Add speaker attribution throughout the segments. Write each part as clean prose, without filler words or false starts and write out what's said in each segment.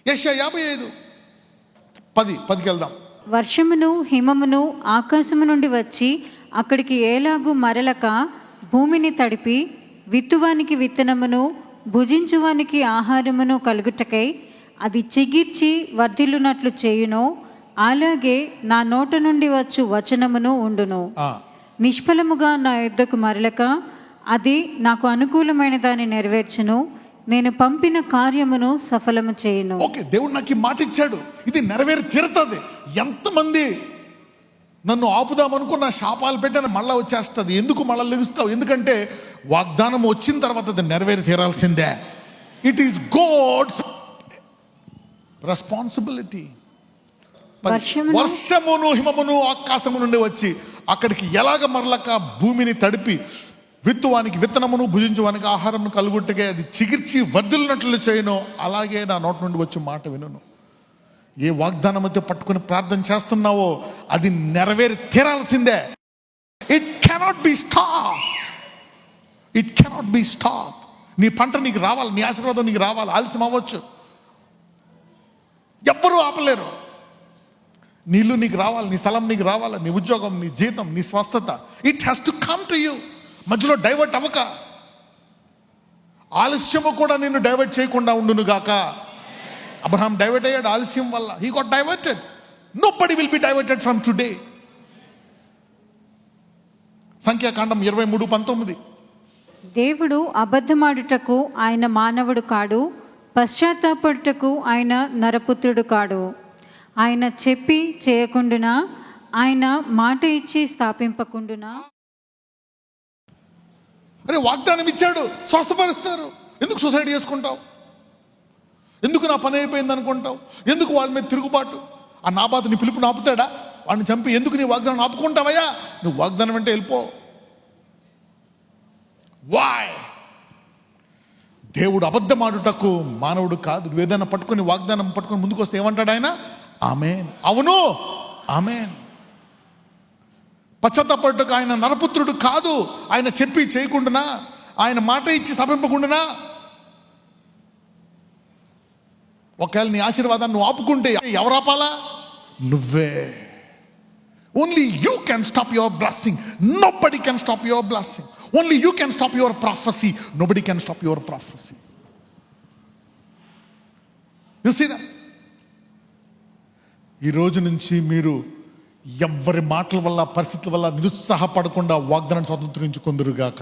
Speaker 1: యెషయా 55:10కి వెళ్దాం.
Speaker 2: వర్షమును హిమమును ఆకాశము నుండి వచ్చి అక్కడికి ఏలాగు మరలక భూమిని తడిపి విత్తువానికి విత్తనమును భుజించువానికి ఆహారమును కలుగుటకై అది చిగిర్చి వర్ధిల్లునట్లు చేయునో అలాగే నా నోట నుండి వచ్చు వచనమును ఉండును. నిష్ఫలముగా నా యుద్ధకు మరలక అది నాకు అనుకూలమైన దాన్ని నెరవేర్చును. నేను పంపిన కార్యమును సఫలము చేయును.
Speaker 1: ఓకే, దేవుడు నాకు ఈ మాట ఇచ్చాడు, ఇది నెరవేరి తీరుతుంది. ఎంతమంది నన్ను ఆపుదామనుకున్న శాపాలు పెట్టని మళ్ళా వచ్చేస్తుంది. ఎందుకు మళ్ళా లెగుస్తావు? ఎందుకంటే వాగ్దానం వచ్చిన తర్వాత అది నెరవేరి తీరాల్సిందే. It is God's responsibility. వర్షమును హిమమును ఆకాశము నుండి వచ్చి అక్కడికి ఎలాగ మరలక భూమిని తడిపి విత్తువానికి విత్తనమును భుజించువానికి ఆహారమును కలుగుట్టగా అది చిగిర్చి వర్ధిల్లినట్లు చేయను అలాగే నా నోటి నుండి వచ్చి మాట వినును. ఏ వాగ్దానం అయితే పట్టుకుని ప్రార్థన చేస్తున్నావో అది నెరవేరి తీరాల్సిందే. It cannot be stopped. It cannot be stopped. నీ పంట నీకు రావాలి, నీ ఆశీర్వాదం నీకు రావాలి. ఆలస్యం అవ్వచ్చు, ఎవ్వరూ ఆపలేరు. నీళ్ళు నీకు రావాలి, నీ స్థలం నీకు రావాలి, నీ ఉద్యోగం, నీ జీతం, నీ స్వస్థత. It has to come to you. మధ్యలో డైవర్ట్ అవ్వక, ఆలస్యము కూడా నిన్ను డైవర్ట్ చేయకుండా ఉండును గాక. అబ్రహాం డైవర్ట్ అయ్యాడు ఆలస్యం వల్ల. He got diverted. Nobody will be diverted from today. సంఖ్యాకాండం 23:19.
Speaker 2: దేవుడు అబద్ధమాడుటకు ఆయన మానవుడు కాడు, పశ్చాత్తాపడుటకు ఆయన నరపుత్రుడు కాడు. ఆయన చెప్పి చేయకుండునా, ఆయన మాట ఇచ్చి స్థాపింపకుండునా.
Speaker 1: అరే వాగ్దానం ఇచ్చాడు, స్వస్థపరుస్తారు. ఎందుకు సూసైడ్ చేసుకుంటావు? ఎందుకు నా పని అయిపోయింది అనుకుంటావు? ఎందుకు వాళ్ళ మీద తిరుగుబాటు? ఆ నాబాతు నీ పిలుపుని ఆపుతాడా? వాడిని చంపి ఎందుకు నీ వాగ్దానం ఆపుకుంటావయ్యా? నువ్వు వాగ్దానం అంటే వెళ్ళిపో. వాయ్? దేవుడు అబద్ధమాడుటకు మానవుడు కాదు. నువ్వు ఏదైనా పట్టుకొని వాగ్దానం పట్టుకొని ముందుకు వస్తే ఏమంటాడు ఆయన? ఆమేన్, అవును, ఆమేన్. పశ్చాత్తాపడుటకు ఆయన నరపుత్రుడు కాదు. ఆయన చెప్పి చేయకుండానా, ఆయన మాట ఇచ్చి స్థాపింపకుండానా. ఒకవేళ నీ ఆశీర్వాదాన్ని నువ్వు ఆపుకుంటే ఎవరు ఆపాలా? నువ్వే. Only you can stop your blessing. Nobody can stop your blessing. Only you can stop your prophecy. Nobody can stop your prophecy. You see that? ఈ రోజు నుంచి మీరు ఎవ్వరి మాటల వల్ల, పరిస్థితుల వల్ల నిరుత్సాహపడకుండా వాగ్దానం స్వతంత్రించుకుందురుగాక.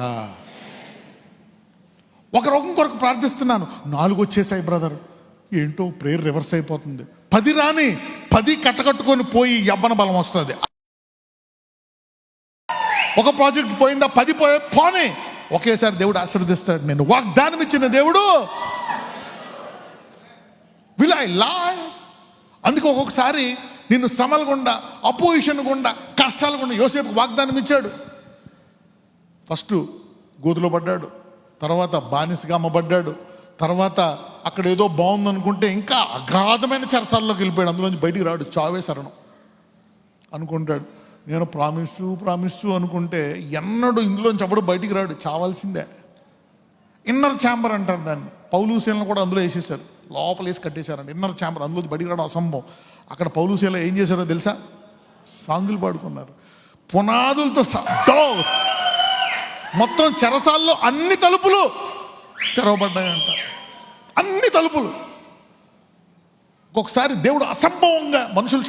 Speaker 1: ఒక రోగం కొరకు ప్రార్థిస్తున్నాను, 4 వచ్చేసాయి బ్రదర్. ఏంటో ప్రేయర్ రివర్స్ అయిపోతుంది. 10 రాని 10 కట్టకట్టుకొని పోయి యవ్వన బలం వస్తుంది. ఒక ప్రాజెక్ట్ పోయిందా 10 పోనే ఒకేసారి దేవుడు ఆశీర్వదిస్తాడు. నేను వాగ్దానం ఇచ్చిన దేవుడు. Will I lie? అందుకే ఒక్కొక్కసారి నిన్ను శ్రమల గుండా, అపోజిషన్ గుండా, కష్టాల గుండా యోసేపుకు వాగ్దానం ఇచ్చాడు. ఫస్ట్ గోతులో పడ్డాడు, తర్వాత బానిసగా అమ్మబడ్డాడు, తర్వాత అక్కడ ఏదో బాగుందనుకుంటే ఇంకా అగాధమైన చెరసాల్లోకి వెళ్ళిపోయాడు. అందులోంచి బయటికి రాడు, చావే శరణం అనుకుంటాడు. నేను ప్రామిస్సు అనుకుంటే ఎన్నడూ ఇందులోంచి అప్పుడు బయటికి రాడు, చావాల్సిందే. ఇన్నర్ ఛాంబర్ అంటారు దాన్ని. పౌలుసేలను కూడా అందులో వేసేసారు, లోపల వేసి కట్టేశారండి. ఇన్నర్ ఛాంబర్, అందులో బయటికి రావడం అసంభవం. అక్కడ పౌలుసేల ఏం చేశారో తెలుసా? సాంగులు పాడుకున్నారు పునాదులతో. డోర్ మొత్తం చెరసాల్లో అన్ని తలుపులు తెరవబడ్డాయంట, అన్ని తలుపులు. ఒక్కొక్కసారి దేవుడు అసంభవంగా మనుషులు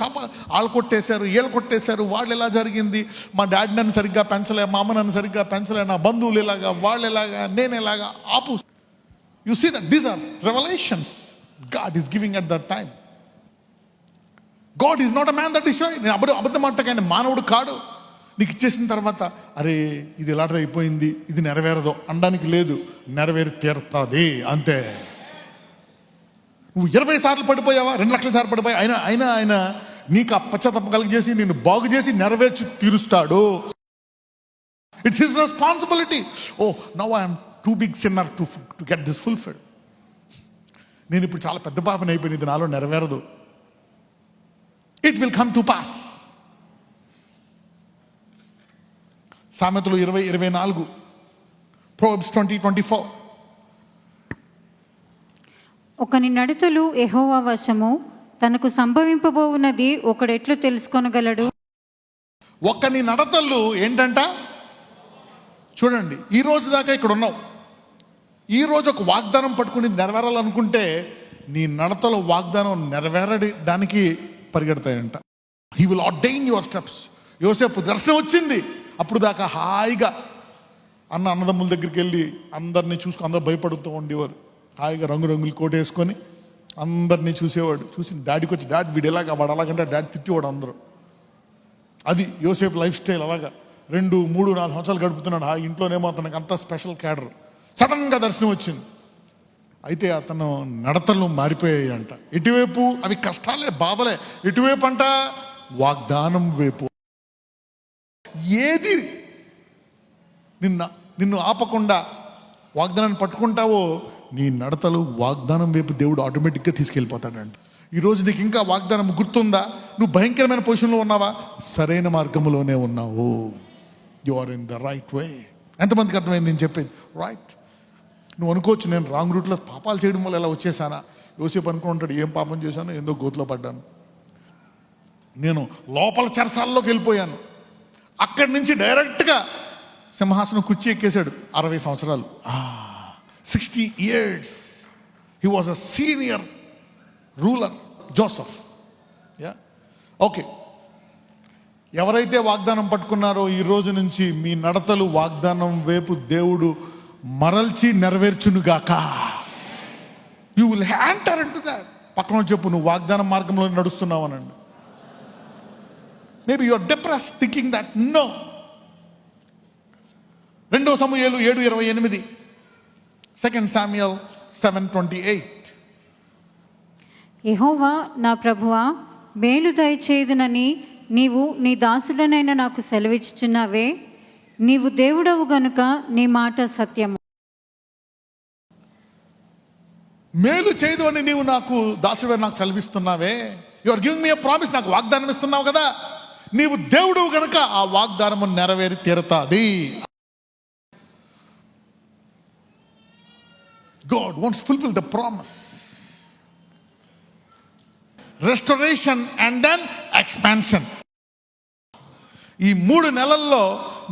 Speaker 1: వాళ్ళు కొట్టేశారు, వీళ్ళు కొట్టేశారు, వాళ్ళు ఎలా జరిగింది, మా డాడీ నన్ను సరిగ్గా పెంచలే, మా అమ్మ నన్ను సరిగ్గా పెంచలే, నా బంధువులు ఇలాగా, వాళ్ళు ఎలాగా, నేను ఎలాగా. ఆపు. You see that these are revolutions God is giving at that time. God is not a man that destroy. నేను అబద్ధం అంటగా ఆయన మానవుడు కాడు. నీకు ఇచ్చేసిన తర్వాత అరే ఇది ఎలాంటిది అయిపోయింది, ఇది నెరవేరదు అనడానికి లేదు. నెరవేరి తీరుతుంది అంతే. నువ్వు 20 సార్లు పడిపోయావా, 2 లక్షల సార్లు పడిపోయా, ఆయన నీకు ఆ పశ్చాత్తాపం కలిగజేసి నిన్ను బాగు చేసి నెరవేర్చి తీరుస్తాడు. It's his responsibility. Oh now I'm too big sinner to get this fulfilled. నేను ఇప్పుడు చాలా పెద్ద పాపని అయిపోయింది, ఇది నాలో నెరవేరదు. It will come to pass. సామెతలు 20:24, Proverbs 20:24.
Speaker 2: ఒకని నడతలు యెహోవా వశము, తనకు సంభవింపబోవున్నది ఒకడెట్లు తెలుసుకొనగలడు?
Speaker 1: ఒకని నడతలు ఏంటంట? చూడండి, ఈ రోజు దాకా ఇక్కడ ఉన్నావు. ఈ రోజు ఒక వాగ్దానం పట్టుకుని నెరవేరాలనుకుంటే నీ నడతలో వాగ్దానం నెరవేరడానికి పరిగెడతాయంట. He will ordain your steps. Yosepu దర్శనం వచ్చింది, అప్పుడు దాకా హాయిగా అన్నదమ్ముల దగ్గరికి వెళ్ళి అందరినీ చూసుకుని అందరు భయపడుతూ ఉండేవారు. హాయిగా రంగురంగులు కోట్ వేసుకొని అందరినీ చూసేవాడు. చూసి డాడీకి వచ్చి డాడీ వీడు ఎలాగా వాడు అలాగంటే డాడీ తిట్టేవాడు అందరూ. అది యోసేపు లైఫ్ స్టైల్. అలాగా 2, 3, 4 సంవత్సరాలు గడుపుతున్నాడు. ఆ ఇంట్లోనేమో అతనికి అంతా స్పెషల్ క్యాడర్. సడన్గా దర్శనం వచ్చింది. అయితే అతను నడతలు మారిపోయాయి అంట. ఇటువైపు అవి కష్టాలే, బాధలే. ఇటువైపు అంట వాగ్దానం వైపు. ఏది నిన్ను ఆపకుండా వాగ్దానాన్ని పట్టుకుంటావో నీ నడతలు వాగ్దానం వైపు దేవుడు ఆటోమేటిక్గా తీసుకెళ్ళిపోతాడంట. ఈరోజు నీకు ఇంకా వాగ్దానం గుర్తుందా? నువ్వు భయంకరమైన పొజిషన్లో ఉన్నావా? సరైన మార్గంలోనే ఉన్నావు. You are in the right way. ఎంతమందికి అర్థమైంది నేను చెప్పేది? రైట్. నువ్వు అనుకోవచ్చు నేను రాంగ్ రూట్లో పాపాలు చేయడం వల్ల ఎలా వచ్చేసానా. యోసేపు అనుకుంటాడు ఏం పాపం చేశాను, ఏందో గోతులో పడ్డాను, నేను లోపల చెరసాల్లోకి వెళ్ళిపోయాను. అక్కడి నుంచి డైరెక్ట్గా సింహాసనం కుర్చీ ఎక్కేశాడు. 60 సంవత్సరాలు, 60 years. He was a senior ruler Joseph. Okay, ఎవరైతే వాగ్దానం పట్టుకున్నారో ఈ రోజు నుంచి మీ నడతలు వాగ్దానం వైపు దేవుడు మరల్చి నెరవేర్చునుగాక. You will enter into that. పక్కన చెప్పు, నువ్వు వాగ్దానం మార్గంలో నడుస్తున్నావు అనండి. Maybe your depress thinking that. No. 2 Samuyelu 7:28, 2 Samuel 7:28.
Speaker 2: Yehova నా ప్రభువా, మేలు దయచేయుదునని నీవు నీ దాసుడనైన నాకు సెలవిచ్చుచున్నావే. నీవు దేవుడవు గనుక నీ మాట సత్యము.
Speaker 1: మేలు చేయదు అని నీవు నాకు దాసుడు నాకు సెలవిస్తున్నావే. You are giving me a promise. నాకు వాగ్దానం ఇస్తున్నావు కదా. నీవు దేవుడు గనుక ఆ వాగ్దానము నెరవేరి తీరతాది. God wants to fulfill the promise. Restoration and then expansion. ఈ 3 నెలల్లో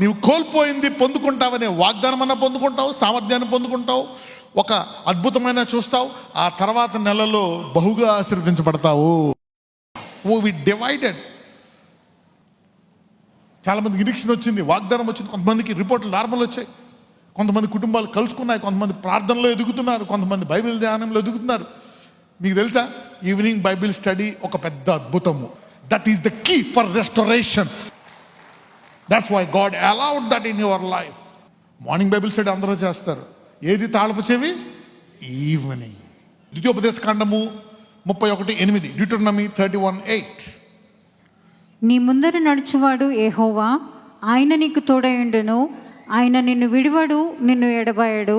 Speaker 1: నీవు కోల్పోయింది పొందుకుంటావనే వాగ్దానం అన్న పొందుకుంటావు, సామర్థ్యాన్ని పొందుకుంటావు, ఒక అద్భుతమైన చూస్తావు. ఆ తర్వాత నెలలో బహుగా ఆశీర్వదించబడతావు. వి డివైడెడ్. చాలా మందికి నిరీక్షణ వచ్చింది, వాగ్దానం వచ్చింది. కొంతమందికి రిపోర్ట్లు నార్మల్ వచ్చాయి. కొంతమంది కుటుంబాలు కలుసుకున్నాయి. కొంతమంది ప్రార్థనలో ఎదుగుతున్నారు. కొంతమంది బైబిల్ ధ్యానంలో ఎదుగుతున్నారు. మీకు తెలుసా, ఈవినింగ్ బైబిల్ స్టడీ ఒక పెద్ద అద్భుతము. That is the key for restoration. That's why God allowed that in your life. Morning Bible study అందరూ చేస్తారు. ఏది తాళపు చెవి? ఈవినింగ్. ద్వితీయోపదేశ కాండము 31:8, డ్యూటెరోనమీ 31:8.
Speaker 2: నీ ముందర నడుచువాడు యెహోవా, ఆయన నీకు తోడయుండును. ఆయన నిన్ను విడివడు, నిన్ను ఎడబాయడు.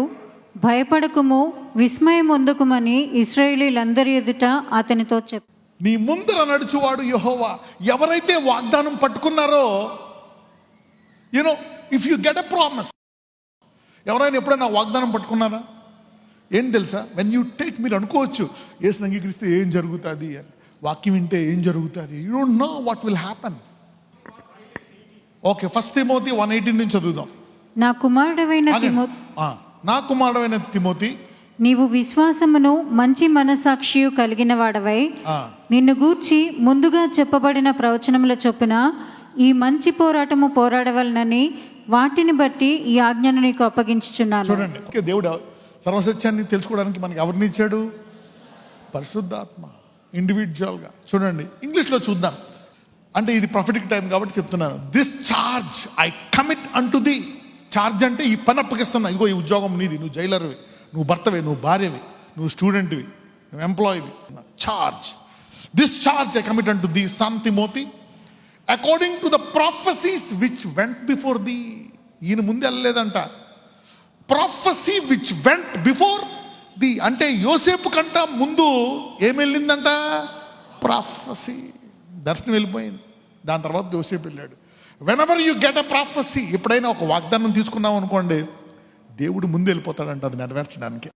Speaker 2: భయపడకుము, విస్మయం పొందకుమని ఇశ్రాయేలీయులందరి ఎదుట అతనితో చెప్పు.
Speaker 1: నీ ముందర నడుచువాడు యెహోవా. ఎవరైతే వాగ్దానం పట్టుకున్నారో, you know, if you get a promise. ఎవరైనా ఎప్పుడైనా వాగ్దానం పట్టుకున్నారా? ఏం తెలుసా, వెన్ యూ టేక్, మీరు అనుకోవచ్చు యేసుని అంగీకరిస్తే ఏం జరుగుతుంది అని, వాక్యం వింటే ఏం జరుగుతుంది. You don't know what will happen. Okay, 1 Timothy 1:18 నుంచి చదువుదాం.
Speaker 2: నా కుమారుడవైన
Speaker 1: తిమోతి,
Speaker 2: నీవు విశ్వాసమును మంచి మనసాక్షియు కలిగిన వాడవై నిన్ను గూర్చి ముందుగా చెప్పబడిన ప్రవచనముల చొప్పున ఈ మంచి పోరాటము పోరాడవలనని వాటిని బట్టి ఈ ఆజ్ఞను నీకు అప్పగించుచున్నాను.
Speaker 1: చూడండి, దేవుడు సర్వసత్యాన్ని తెలుసుకోవడానికి మనకి ఎవరిని ఇచ్చాడు? పరిశుద్ధాత్మ. ఇండివిజువల్గా చూడండి. ఇంగ్లీష్లో చూద్దాం, అంటే ఇది ప్రొఫెటిక్ టైం కాబట్టి చెప్తున్నాను. This charge I commit unto the. Charge అంటే ఈ పని అప్పగిస్తున్నా. ఇదిగో ఈ ఉద్యోగం నీది, నువ్వు జైలర్వి, నువ్వు భర్తవి, నువ్వు భార్యవి, నువ్వు స్టూడెంట్వి, నువ్వు ఎంప్లాయీవి. Charge. This charge I commit unto the son Timothy, according to the prophecies which went before thee. ఈయన ముందు వెళ్ళలేదంట. Prophecy which went before thee అంటే యోసేపు కంట ముందు ఏం వెళ్ళిందంట? ప్రాఫెసీ. దర్శనం వెళ్ళిపోయింది. దాని తర్వాత యోసేపు వెళ్ళాడు. Whenever you get a prophecy, ఎప్పుడైనా ఒక వాగ్దానం తీసుకున్నాం అనుకోండి, దేవుడు ముందు వెళ్ళిపోతాడంట అది నెరవేర్చడానికి.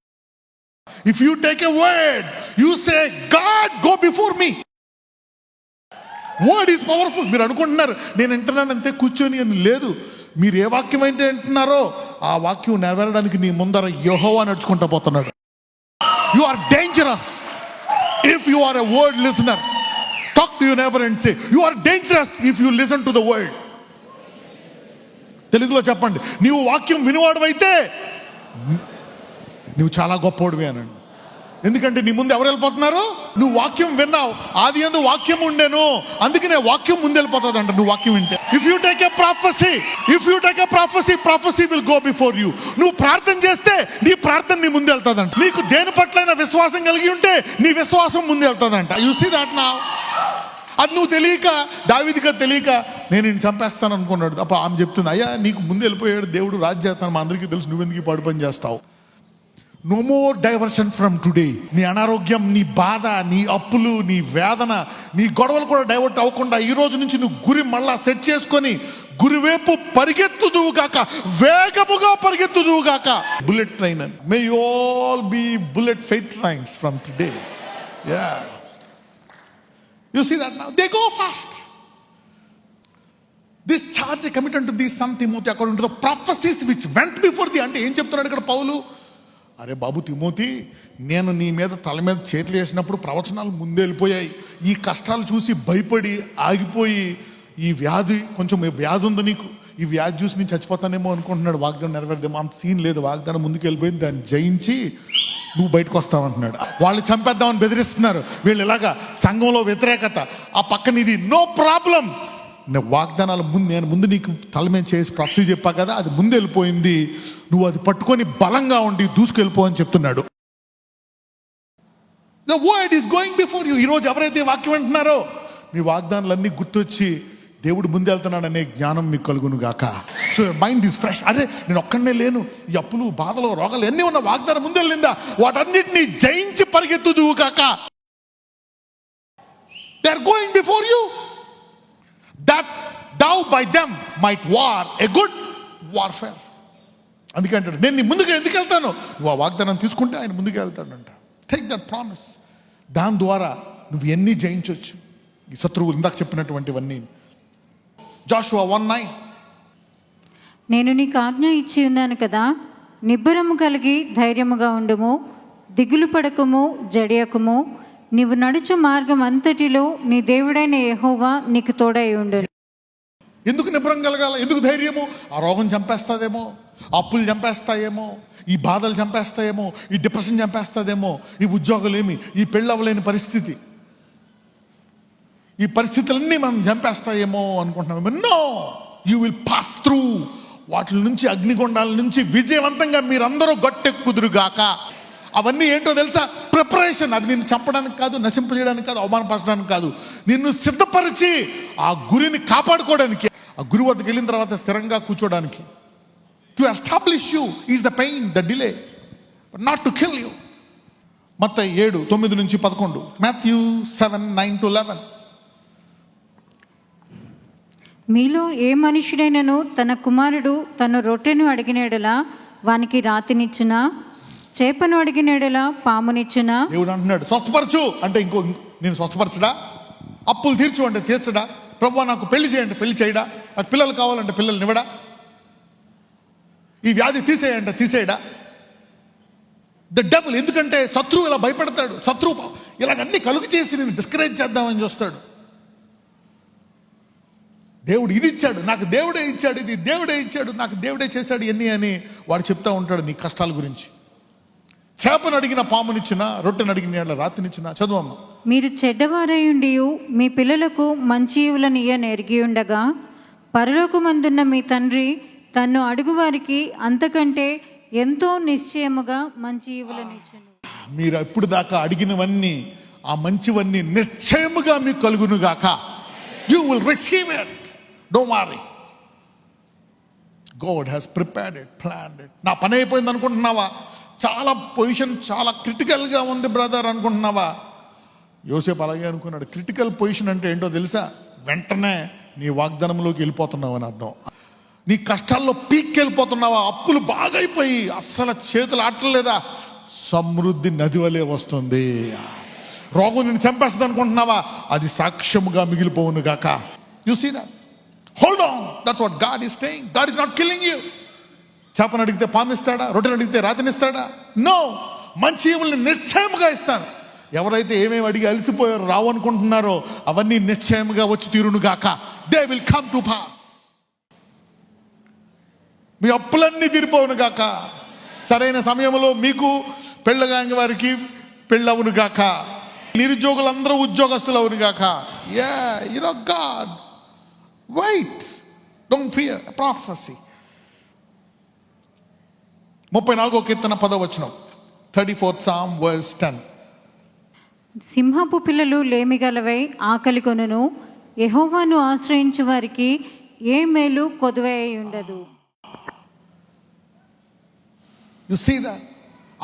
Speaker 1: If you take a word, you say God go before me. Word is powerful. మీరు అనుకుంటున్నారు నేను వింటున్నాను అంతే కూర్చొని అని. లేదు, మీరు ఏ వాక్యం అయితే వింటున్నారో ఆ వాక్యం నెరవేరడానికి నీ ముందర యెహోవా నడుచుకుంటూ పోతున్నాడు. You are dangerous if you are a word listener. Talk to your neighbour and say you are dangerous if you listen to the word. తెలుగులో చెప్పండి, నీవు వాక్యం వినివాడవైతే నువ్వు చాలా గొప్పోడివి అనండి. ఎందుకంటే నీ ముందు ఎవరు వెళ్ళిపోతున్నారు? నువ్వు వాక్యం విన్నావు, ఆది యందు వాక్యం ఉండేను, అందుకనే వాక్యం ముందు వెళ్ళిపోతుంది అంట నువ్వు వాక్యం వింటే. If you take a prophecy, prophecy will go before you. నువ్వు ప్రార్థన చేస్తే నీ ప్రార్థన నీ ముందు వెళ్తుందంట. నీకు దేని పట్లైనా విశ్వాసం కలిగి ఉంటే నీ విశ్వాసం ముందు వెళ్తుందంట. You see that now. అది నువ్వు తెలియక, దావీదుగా తెలియక నేను నిన్ను చంపేస్తాను అనుకున్నాడు. అప్పుడు ఆమె చెప్తుంది, అయ్యా నీకు ముందు వెళ్ళిపోయాడు దేవుడు, రాజు చేస్తాను, మా అందరికీ తెలుసు, నువ్వెందుకు పాడు పని చేస్తావు? No more diversion from today. నీ అనారోగ్యం, నీ బాధ, నీ అప్పులు, నీ వేదన, నీ గొడవలు కూడా డైవర్ట్ అవ్వకుండా ఈ రోజు నుంచి నువ్వు గురి మళ్ళా సెట్ చేసుకొని గురివైపు పరిగెత్తుదువుగాక, వేగముగా పరిగెత్తుదువుగాక. బుల్లెట్ ట్రైన్ అని. May you all be bullet faith trains from today. Yeah, you see that now. They go fast. This charge I commit unto thee son Timothy according to the prophecies which went before thee. అంటే ఏం చెప్తున్నాడు ఇక్కడ పౌలు? అరే బాబు Timothy, నేను నీ మీద తల మీద చేతులు వేసినప్పుడు ప్రవచనాలు ముందే వెళ్ళిపోయాయి. ఈ కష్టాలు చూసి భయపడి ఆగిపోయి, ఈ వ్యాధి, కొంచెం వ్యాధి ఉంది నీకు, ఈ వ్యాధి చూసి నేను చచ్చిపోతానేమో అనుకుంటున్నాడు. వాగ్దానం నెరవేరదేమో, అంత సీన్ లేదు. వాగ్దానం ముందుకు వెళ్ళిపోయింది, దాన్ని జయించి నువ్వు బయటకు వస్తావంటున్నాడు. వాళ్ళు చంపేద్దామని బెదిరిస్తున్నారు, వీళ్ళు ఇలాగా సంఘంలో వ్యతిరేకత, ఆ పక్కన ఇది. No problem. వాగ్దానాలు నేను ముందు నీకు తల మీద చేసి ప్రొసీ చెప్పా కదా, అది ముందు వెళ్ళిపోయింది. నువ్వు అది పట్టుకొని బలంగా ఉండి దూసుకెళ్ళిపో అని చెప్తున్నాడు. The word is going before you. ఈరోజు ఎవరైతే వాక్యం వింటున్నారో మీ వాగ్దానాలన్నీ గుర్తొచ్చి దేవుడు ముందు వెళ్తున్నాడు అనే జ్ఞానం మీకు కలుగును గాక. So your mind is fresh. అరే నేను ఒక్కడనే లేను, ఈ అప్పులు, బాధలు, రోగాలు ఎన్ని ఉన్న వాగ్దానం ముందు వెళ్ళిందా, వాటన్నిటిని జయించి పరిగెత్తుదువు గాక. They are going before you, that thou by them might war a good warfare. అందుకే అంటాడు, నేను నీ ముందుగా ఎందుకు వెళ్తాను? నువ్వు ఆ వాగ్దానం తీసుకుంటే ఆయన ముందుకు వెళ్తాడంట. Take that promise. దాని ద్వారా నువ్వు ఎన్ని జయించవచ్చు, ఈ శత్రువులు ఇందాక చెప్పినటువంటివన్నీ. జాషువా 1:9.
Speaker 2: నేను నీకు ఆజ్ఞ ఇచ్చి ఉన్నాను కదా, నిబ్బరము కలిగి ధైర్యముగా ఉండుము, దిగులు పడకము, జడియకము. నీవు నడుచు మార్గం అంతటిలో నీ దేవుడైన యెహోవా నీకు తోడై ఉండు.
Speaker 1: ఎందుకు నిబ్బరం కలగాల? ఎందుకు ధైర్యము? ఆ రోగం చంపేస్తాదేమో, అప్పులు చంపేస్తాయేమో, ఈ బాధలు చంపేస్తాయేమో, ఈ డిప్రెషన్ చంపేస్తాదేమో, ఈ ఉద్యోగాలేమి, ఈ పెళ్ళి అవ్వలేని పరిస్థితి, ఈ పరిస్థితులన్నీ మనం చంపేస్తాయేమో అనుకుంటున్నాము. No, you will pass through. వాటి నుంచి, అగ్నిగుండాల నుంచి విజయవంతంగా మీరందరూ గట్టెక్కుదురుగాక. అవన్నీ ఏంటో తెలుసా? ప్రిపరేషన్. అది నిన్ను చంపడానికి కాదు, నశింపజేయడానికి కాదు, అవమానపరచడానికి కాదు, నిన్ను సిద్ధపరిచి ఆ గురిని కాపాడుకోవడానికి, ఆ గురి వద్దకు వెళ్ళిన తర్వాత స్థిరంగా కూర్చోడానికి. To establish you is the pain, the delay, but not to kill you. Mattayi 7:9-11, Matthew 7:9-11.
Speaker 2: మీలో ఏ మనుషుడైనను తన కుమారుడు తన రొట్టెను అడిగిన యెడల వానికి రాతినిచ్చునా, చేపను అడిగిన యెడల పామునిచ్చునా? దేవుడు
Speaker 1: అంటున్నాడు స్వస్థపరచు అంటే ఇంకో నేను స్వస్థపరచడా? అప్పులు తీర్చు అంటే తీర్చడా? ప్రభువా నాకు పెళ్లి చేయండి పెళ్లి చేయడా? నాకు పిల్లలు కావాలంటే పిల్లల్ని ఇవ్వడా? ఈ వ్యాధి తీసేయంటే తీసేయడా? The devil. ఎందుకంటే శత్రువు ఇలా భయపెడతాడు, శత్రువు ఇలాగన్నీ కలుగు చేసి నేను డిస్కరేజ్ చేద్దామని చూస్తాడు. దేవుడు ఇది ఇచ్చాడు, నాకు దేవుడే ఇచ్చాడు, ఇది దేవుడే ఇచ్చాడు, నాకు దేవుడే చేశాడు, ఎన్ని అని వాడు చెప్తా ఉంటాడు నీ కష్టాల గురించి. చేపను అడిగిన పామునిచ్చిన, రొట్టెను అడిగిన రాతినిచ్చిన. చదువమ్మ.
Speaker 2: మీరు చెడ్డవారయుండి మీ పిల్లలకు మంచి ఈవులను ఎరిగి ఉండగా పరలోకమందున్న మీ తండ్రి తన్ను అడుగు వారికి అంతకంటే ఎంతో నిశ్చయముగా మంచి ఈవులను ఇచ్చును.
Speaker 1: మీరు ఎప్పుడు దాకా అడిగినవన్నీ, ఆ మంచివన్నీ నిశ్చయముగా మీకు కలుగును గాక. You will receive it. Don't worry. God has prepared it, planned it. నా పని అయిపోయింది అనుకుంటున్నావా? చాలా పొజిషన్ చాలా క్రిటికల్గా ఉంది బ్రదర్ అనుకుంటున్నావా? యోసేపు అలాగే అనుకున్నాడు. క్రిటికల్ పొజిషన్ అంటే ఏంటో తెలుసా? వెంటనే నీ వాగ్దానంలోకి వెళ్ళిపోతున్నావు అని అర్థం. నీ కష్టాల్లో పీక్కి వెళ్ళిపోతున్నావా? అప్పులు బాగా అయిపోయి అస్సలు చేతులు ఆటలేదా? సమృద్ధి నది వలె వస్తుంది. రోగం నిన్ను చంపేస్తుంది అనుకుంటున్నావా, అది సాక్ష్యముగా మిగిలిపోవును గాక. You see that, hold on, that's what God is saying. God is not killing you. చేపను అడిగితే పామిస్తాడా, రొట్టెని అడిగితే రాతినిస్తాడా? నో, మంచి ఈవుల్ని నిశ్చయముగా ఇస్తాను. ఎవరైతే ఏమేమి అడిగి అలసిపోయారో, రావు అనుకుంటున్నారో, అవన్నీ నిశ్చయముగా వచ్చి తీరును గాక. They will come to pass. మీ అప్పులన్నీ తీరిపోవును గాక. సరైన సమయంలో మీకు పెళ్ళగాని వారికి పెళ్ళవును గాక. నిరుద్యోగులందరూ ఉద్యోగస్తులు అవును గాక. Yeah, you know God, wait, don't fear, prophecy. 34వ కీర్తన 10వ వచనం, 34th Psalm verse 10.
Speaker 2: సింహపు పిల్లలు లేమిగలవై ఆకలి కొనును, యెహోవాను ఆశ్రయించు వారికి ఏ మేలు కొదువై ఉండదు.
Speaker 1: You see that.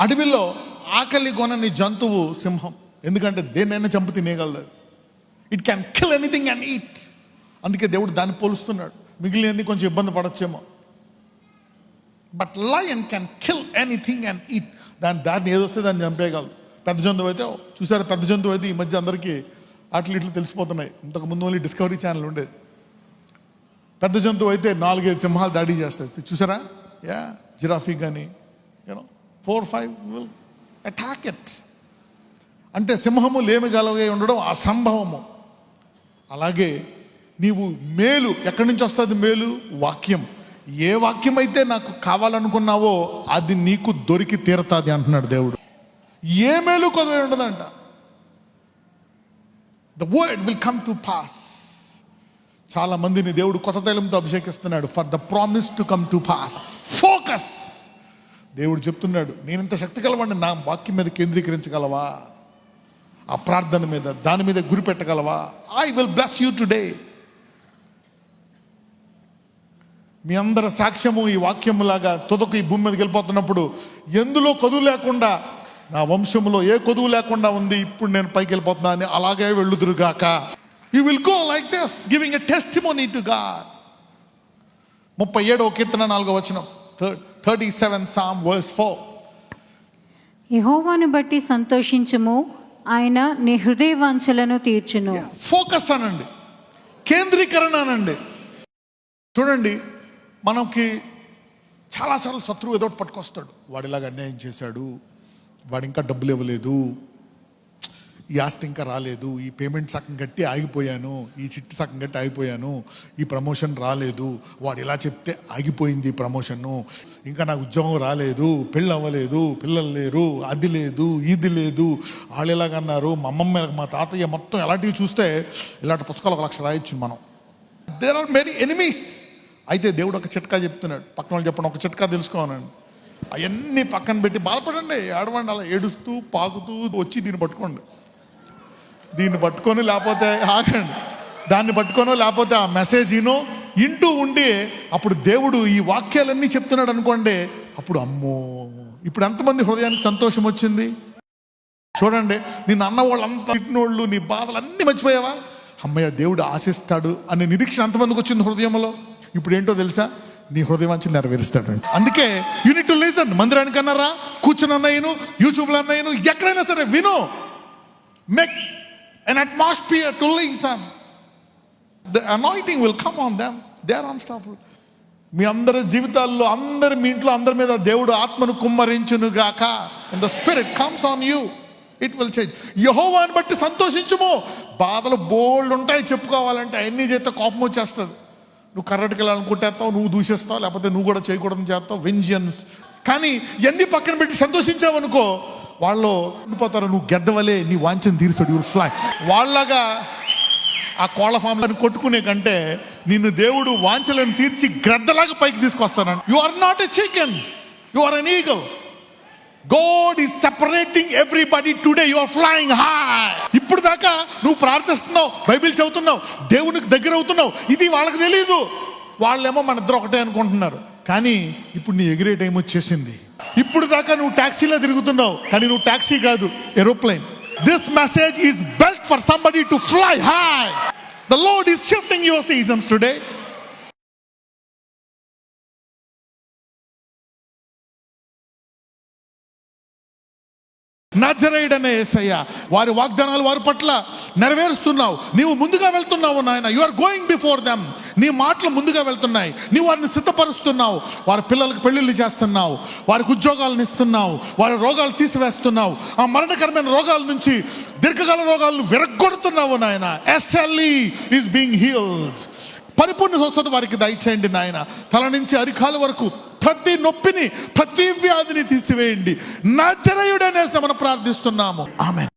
Speaker 1: అడవిలో ఆకలి కొనని జంతువు సింహం. ఎందుకంటే దేన్నైనా చంపు తినేయగలదు. It can kill anything and eat. అందుకే దేవుడు దాన్ని పోలుస్తున్నాడు. మిగిలినన్ని కొంచెం ఇబ్బంది పడచ్చేమో, but lion can kill anything and eat. దాన్ని ఏదొస్తే దాన్ని చంపేయగలదు. పెద్ద జంతువు అయితే, చూసారా, పెద్ద జంతువు అయితే ఈ మధ్య అందరికీ అట్లు ఇట్లు తెలిసిపోతున్నాయి. ఇంతకుముందు ఓన్లీ డిస్కవరీ ఛానల్ ఉండేది. పెద్ద జంతువు అయితే 4-5 సింహాలు దాడి చేస్తాయి. చూసారా, యా, జిరాఫీ కానీ 4-5 విల్ అటాక్ ఇట్. అంటే సింహము లేమిగలవై ఉండడం అసంభవము. అలాగే నీవు మేలు ఎక్కడి నుంచి వస్తుంది? మేలు వాక్యం. ఏ వాక్యం అయితే నాకు కావాలనుకున్నావో అది నీకు దొరికి తీరతాది అంటున్నాడు దేవుడు. ఏ మేలు కొదవై ఉండదంట. The word will come to pass. చాలా మందిని దేవుడు కొత్త తైలంతో అభిషేకిస్తున్నాడు for the promise to come to pass. Focus. దేవుడు చెప్తున్నాడు, నేను ఇంత శక్తి కలవాడిని, నా వాక్యం మీద కేంద్రీకరించగలవా? ఆ ప్రార్థన మీద, దాని మీద గురి పెట్టగలవా? I will bless you today. మీ అందరి సాక్ష్యము ఈ వాక్యములాగా తుదకు ఈ భూమి మీదకి వెళ్ళిపోతున్నప్పుడు ఎందులో కొదువు లేకుండా, నా వంశములో ఏ కొదువు లేకుండా ఉంది, ఇప్పుడు నేను పైకి వెళ్ళిపోతున్నా అని అలాగే వెళ్ళుదురుగాక. You will go like this, giving a testimony to God. 37వ కీర్తన 4వ వచనం, 37 Psalm verse 4.
Speaker 2: యెహోవాను బట్టి సంతోషించుము, ఆయన నీ హృదయ వాంఛలను తీర్చును.
Speaker 1: ఫోకస్ అనండి, కేంద్రీకరణ అనండి. చూడండి, మనకి చాలాసార్లు శత్రువు ఏదో ఒకటి పట్టుకొస్తాడు. వాడిలాగా అన్యాయం చేశాడు, వాడు ఇంకా డబ్బులు ఇవ్వలేదు, ఈ ఆస్తి ఇంకా రాలేదు, ఈ పేమెంట్ సగం కట్టి ఆగిపోయాను, ఈ చిట్టి సగం కట్టి ఆగిపోయాను, ఈ ప్రమోషన్ రాలేదు, వాడు ఇలా చెప్తే ఆగిపోయింది ప్రమోషను, ఇంకా నాకు ఉద్యోగం రాలేదు, పెళ్ళి అవ్వలేదు, పిల్లలు లేరు, అది లేదు, ఇది లేదు, వాళ్ళు ఎలాగన్నారు, మా అమ్మమ్మ మా తాతయ్య మొత్తం ఎలాంటివి చూస్తే ఇలాంటి పుస్తకాలు 1 లక్ష రాయొచ్చు మనం. There are many enemies. అయితే దేవుడు ఒక చిట్కా చెప్తున్నాడు. పక్కన వాళ్ళు చెప్పండి, ఒక చిట్కా తెలుసుకోవాలండి. అవన్నీ పక్కన పెట్టి బాధపడండి, ఏడవండి, అలా ఏడుస్తూ పాకుతూ వచ్చి దీన్ని పట్టుకోండి. దీన్ని పట్టుకొని లేకపోతే ఆగండి, దాన్ని పట్టుకోనో లేకపోతే ఆ మెసేజ్ ఇంటూ ఉండి అప్పుడు దేవుడు ఈ వాక్యాలన్నీ చెప్తున్నాడు అనుకోండి. అప్పుడు అమ్మో, ఇప్పుడు ఎంతమంది హృదయానికి సంతోషం వచ్చింది చూడండి. నిన్ను అన్న వాళ్ళంతా తిట్టినోళ్ళు, నీ బాధలు అన్నీ మర్చిపోయావా? అమ్మయ్య, దేవుడు ఆశిస్తాడు అనే నిరీక్షణ ఎంతమందికి వచ్చింది హృదయంలో? ఇప్పుడు ఏంటో తెలుసా, నీ హృదయం నుంచి నెరవేరుస్తాడు. అందుకే యూనిట్ టు లిసన్. మందిరానికి అన్నారా, కూర్చుని అన్నయ్యను, యూట్యూబ్లో అన్నయ్యను, ఎక్కడైనా సరే విను. Make an atmosphere to listen. The anointing will come on them. They are unstoppable. మీ అందరి జీవితాల్లో, మీ ఇంట్లో అందరి మీద దేవుడు ఆత్మను కుమ్మరించును గాక. And the spirit comes on you, it will change. యెహోవాను బట్టి సంతోషించుము. బాధలు బోల్డ్ ఉంటాయి చెప్పుకోవాలంటే, అన్ని చేస్తే కోపం వచ్చేస్తుంది. నువ్వు కర్రటికి వెళ్ళాలనుకుంటేస్తావు, నువ్వు దూషిస్తావు, లేకపోతే నువ్వు కూడా చేయకూడదని చేస్తావు, వెంజియన్స్. కానీ ఇవన్నీ పక్కన పెట్టి సంతోషించావు అనుకో, వాళ్ళు ఉండిపోతారు. నువ్వు గెద్దవలే నీ వాంఛను తీరుస్తాడు, యుల్ ఫ్లై. వాళ్ళగా ఆ కోళ్ళ ఫామ్లను కొట్టుకునే కంటే నిన్ను దేవుడు వాంఛలను తీర్చి గ్రద్దలాగా పైకి తీసుకొస్తాను. You are not a chicken, you are an eagle. God is separating everybody today. You are flying high. ఇప్పుడు దాకా నువ్వు ప్రార్థిస్తున్నావు, బైబిల్ చదువుతున్నావు, దేవునికి దగ్గర అవుతున్నావు, ఇది వాళ్ళకి తెలీదు. వాళ్ళేమో మన ఇద్దరు ఒకటే అనుకుంటున్నారు. కానీ ఇప్పుడు నీ ఎగిరే టైం వచ్చేసింది. ఇప్పుడు దాకా నువ్వు ట్యాక్సీలో తిరుగుతున్నావు, కానీ నువ్వు ట్యాక్సీ కాదు, aeroplane. This message is belt for somebody to fly high. The Lord is shifting your seasons today. నజరేయుడనే యేసయ్య, వారి వాగ్దానాలు వారి పట్ల నెరవేరుస్తున్నావు. నీవు ముందుగా వెళ్తున్నావు నాయన. You are going before them. నీ మాటలు ముందుగా వెళ్తున్నాయి. నీవు వారిని సిద్ధపరుస్తున్నావు. వారి పిల్లలకు పెళ్లిళ్ళు చేస్తున్నావు, వారికి ఉద్యోగాలను ఇస్తున్నావు, వారి రోగాలు తీసివేస్తున్నావు. ఆ మరణకరమైన రోగాల నుంచి, దీర్ఘకాల రోగాలను విరగ్గొడుతున్నావు నాయన. SLE is being healed. పరిపూర్ణ స్వస్థత వారికి దయచేయండి నాయన. తల నుంచి అరికాల వరకు ప్రతి నొప్పిని, ప్రతి వ్యాధిని తీసివేయండి. నజరేయుడనే మనం ప్రార్థిస్తున్నాము. ఆమేన్.